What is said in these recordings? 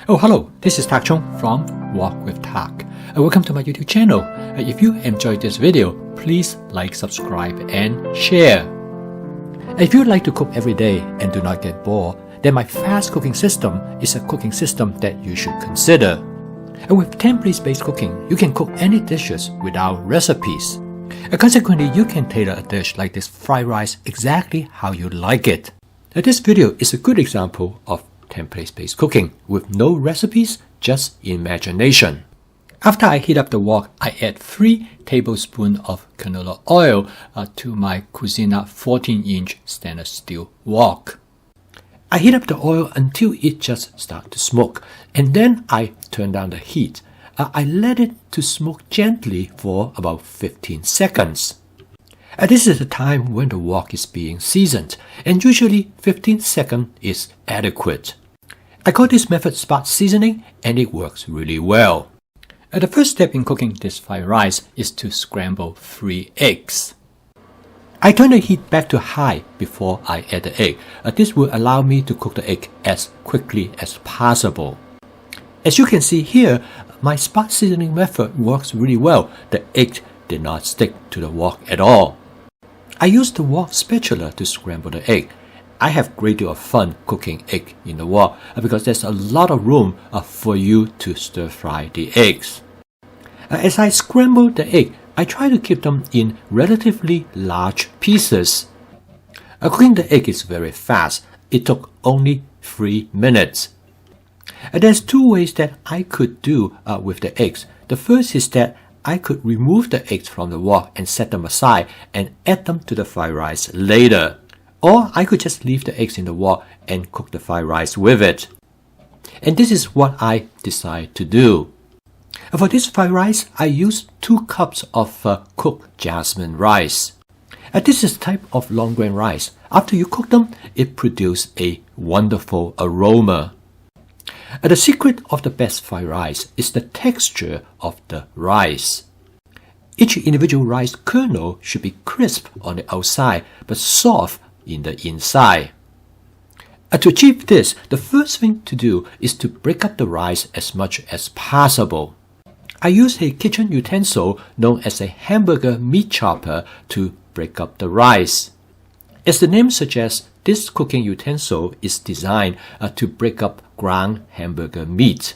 Oh, hello, this is Tak Chung from Walk with Tak. Welcome to my YouTube channel. If you enjoyed this video, please like, subscribe, and share. If you like to cook every day and do not get bored, then my fast cooking system is a cooking system that you should consider. With template-based cooking, you can cook any dishes without recipes. Consequently, you can tailor a dish like this fried rice exactly how you like it. This video is a good example of template-based cooking with no recipes, just imagination. After I heat up the wok, I add 3 tablespoons of canola oil to my Cucina 14-inch stainless steel wok. I heat up the oil until it just starts to smoke, and then I turn down the heat. I let it to smoke gently for about 15 seconds. This is the time when the wok is being seasoned, and usually 15 seconds is adequate. I call this method spot seasoning, and it works really well. The first step in cooking this fried rice is to scramble 3 eggs. I turn the heat back to high before I add the egg. This will allow me to cook the egg as quickly as possible. As you can see here, my spot seasoning method works really well. The egg did not stick to the wok at all. I use the wok spatula to scramble the egg. I have a great deal of fun cooking egg in the wok because there's a lot of room for you to stir fry the eggs. As I scramble the egg, I try to keep them in relatively large pieces. Cooking the egg is very fast. It took only 3 minutes. There's 2 ways that I could do with the eggs. The first is that I could remove the eggs from the wok and set them aside and add them to the fried rice later. Or I could just leave the eggs in the wok and cook the fried rice with it. And this is what I decide to do. For this fried rice, I use 2 cups of cooked jasmine rice. This is a type of long grain rice. After you cook them, it produces a wonderful aroma. The secret of the best fried rice is the texture of the rice. Each individual rice kernel should be crisp on the outside but soft in the inside. To achieve this, the first thing to do is to break up the rice as much as possible. I use a kitchen utensil known as a hamburger meat chopper to break up the rice. As the name suggests, this cooking utensil is designed to break up ground hamburger meat.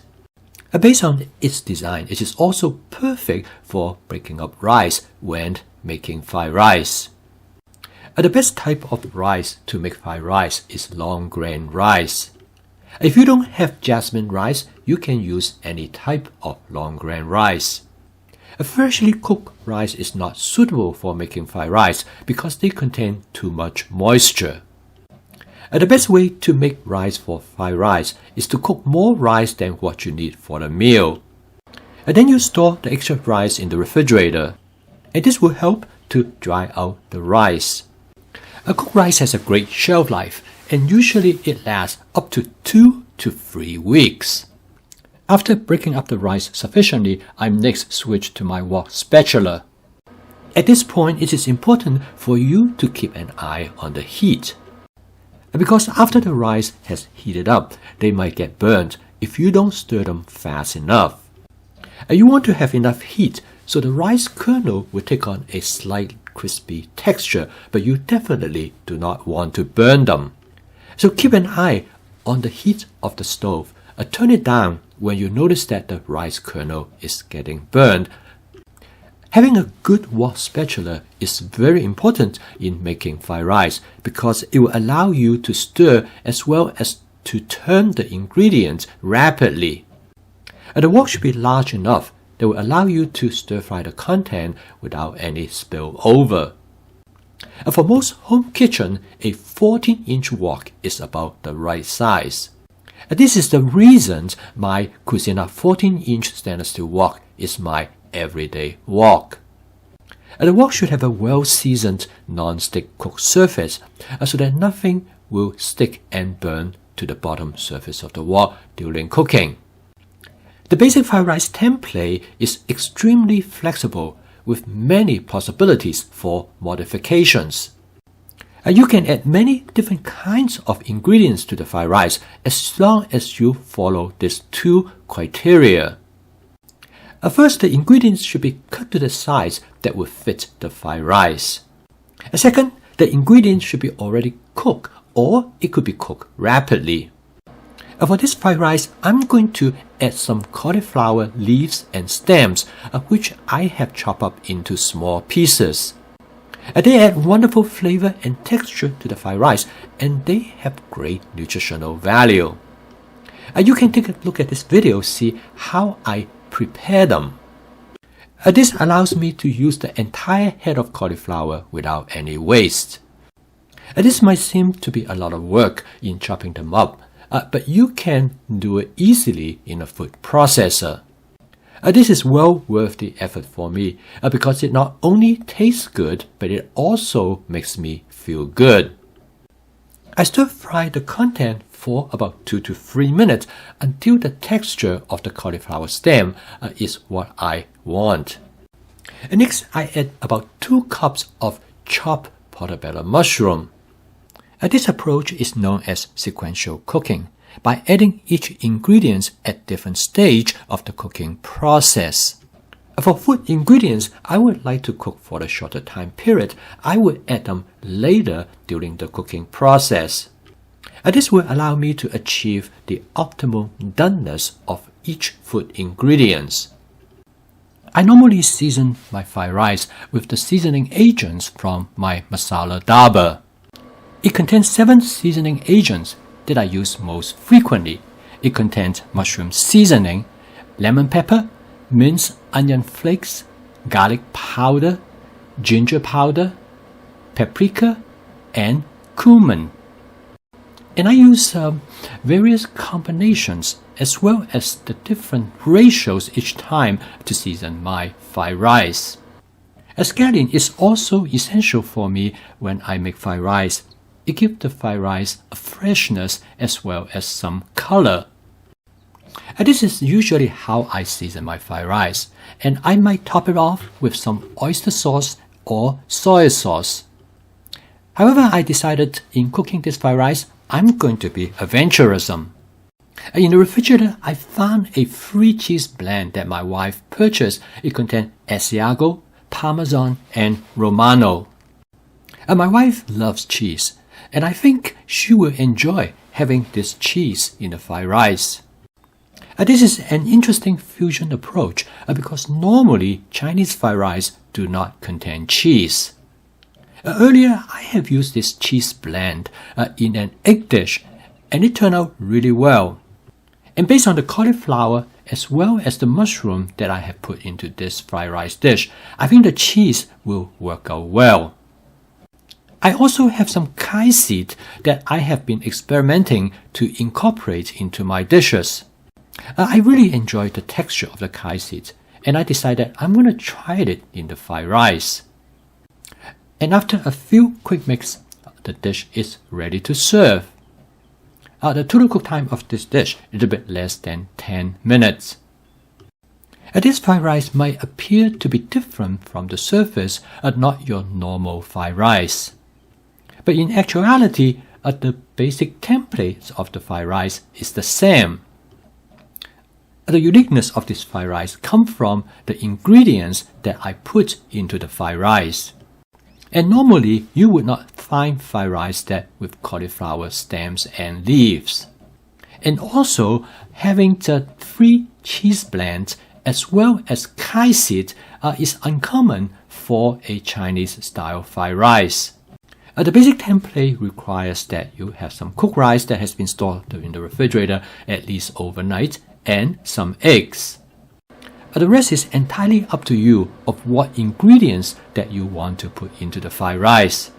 Based on its design, it is also perfect for breaking up rice when making fried rice. The best type of rice to make fried rice is long grain rice. If you don't have jasmine rice, you can use any type of long grain rice. A freshly cooked rice is not suitable for making fried rice because they contain too much moisture. The best way to make rice for fried rice is to cook more rice than what you need for the meal. Then you store the extra rice in the refrigerator, and this will help to dry out the rice. A cooked rice has a great shelf life, and usually it lasts up to 2 to 3 weeks. After breaking up the rice sufficiently, I next switch to my wok spatula. At this point, it is important for you to keep an eye on the heat. Because after the rice has heated up, they might get burnt if you don't stir them fast enough. You want to have enough heat so the rice kernel will take on a slight crispy texture, but you definitely do not want to burn them. So keep an eye on the heat of the stove. Turn it down when you notice that the rice kernel is getting burned. Having a good wok spatula is very important in making fried rice because it will allow you to stir as well as to turn the ingredients rapidly. The wok should be large enough that will allow you to stir fry the content without any spillover. For most home kitchen, a 14-inch wok is about the right size. This is the reason my Cucina 14-inch stainless steel wok is my everyday wok. The wok should have a well-seasoned non-stick cooked surface so that nothing will stick and burn to the bottom surface of the wok during cooking. The basic fried rice template is extremely flexible with many possibilities for modifications. You can add many different kinds of ingredients to the fried rice as long as you follow these two criteria. First, the ingredients should be cut to the size that will fit the fried rice. Second, the ingredients should be already cooked, or it could be cooked rapidly. For this fried rice, I'm going to add some cauliflower leaves and stems, which I have chopped up into small pieces. They add wonderful flavor and texture to the fried rice, and they have great nutritional value. You can take a look at this video to see how I prepare them. This allows me to use the entire head of cauliflower without any waste. This might seem to be a lot of work in chopping them up, but you can do it easily in a food processor. This is well worth the effort for me because it not only tastes good, but it also makes me feel good. I stir fry the content for about 2 to 3 minutes until the texture of the cauliflower stem is what I want. Next, I add about 2 cups of chopped portobello mushroom. This approach is known as sequential cooking, by adding each ingredient at different stage of the cooking process. For food ingredients I would like to cook for a shorter time period, I would add them later during the cooking process. This will allow me to achieve the optimal doneness of each food ingredients. I normally season my fried rice with the seasoning agents from my masala dabur. It contains 7 seasoning agents that I use most frequently. It contains mushroom seasoning, lemon pepper, minced onion flakes, garlic powder, ginger powder, paprika, and cumin. And I use various combinations as well as the different ratios each time to season my fried rice. Scallion is also essential for me when I make fried rice. It gives the fried rice a freshness as well as some color. This is usually how I season my fried rice, and I might top it off with some oyster sauce or soy sauce. However, I decided in cooking this fried rice, I'm going to be adventurous. In the refrigerator, I found a free cheese blend that my wife purchased. It contained Asiago, Parmesan, and Romano. My wife loves cheese, and I think she will enjoy having this cheese in the fried rice. This is an interesting fusion approach because normally Chinese fried rice do not contain cheese. Earlier, I have used this cheese blend in an egg dish, and it turned out really well. And based on the cauliflower as well as the mushroom that I have put into this fried rice dish, I think the cheese will work out well. I also have some kai seed that I have been experimenting to incorporate into my dishes. I really enjoy the texture of the kai seed, and I decided I'm going to try it in the fried rice. And after a few quick mix, the dish is ready to serve. The total cook time of this dish is a bit less than 10 minutes. This fried rice might appear to be different from the surface, not your normal fried rice. But in actuality, the basic template of the fried rice is the same. The uniqueness of this fried rice comes from the ingredients that I put into the fried rice. And normally, you would not find fried rice that with cauliflower stems and leaves. And also, having the free cheese blend as well as kai seed is uncommon for a Chinese-style fried rice. The basic template requires that you have some cooked rice that has been stored in the refrigerator at least overnight and some eggs. The rest is entirely up to you of what ingredients that you want to put into the fried rice.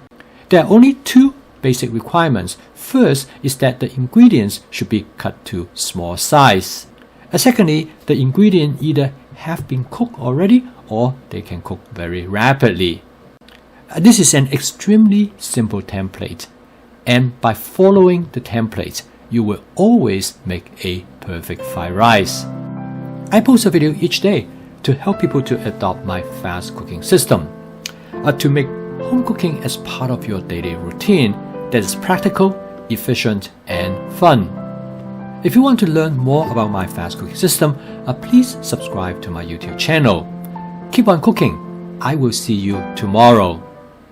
There are only 2 basic requirements. First is that the ingredients should be cut to small size. Secondly, the ingredients either have been cooked already or they can cook very rapidly. This is an extremely simple template, and by following the template, you will always make a perfect fried rice. I post a video each day to help people to adopt my fast cooking system. To make home cooking as part of your daily routine that is practical, efficient, and fun. If you want to learn more about my fast cooking system, please subscribe to my YouTube channel. Keep on cooking. I will see you tomorrow.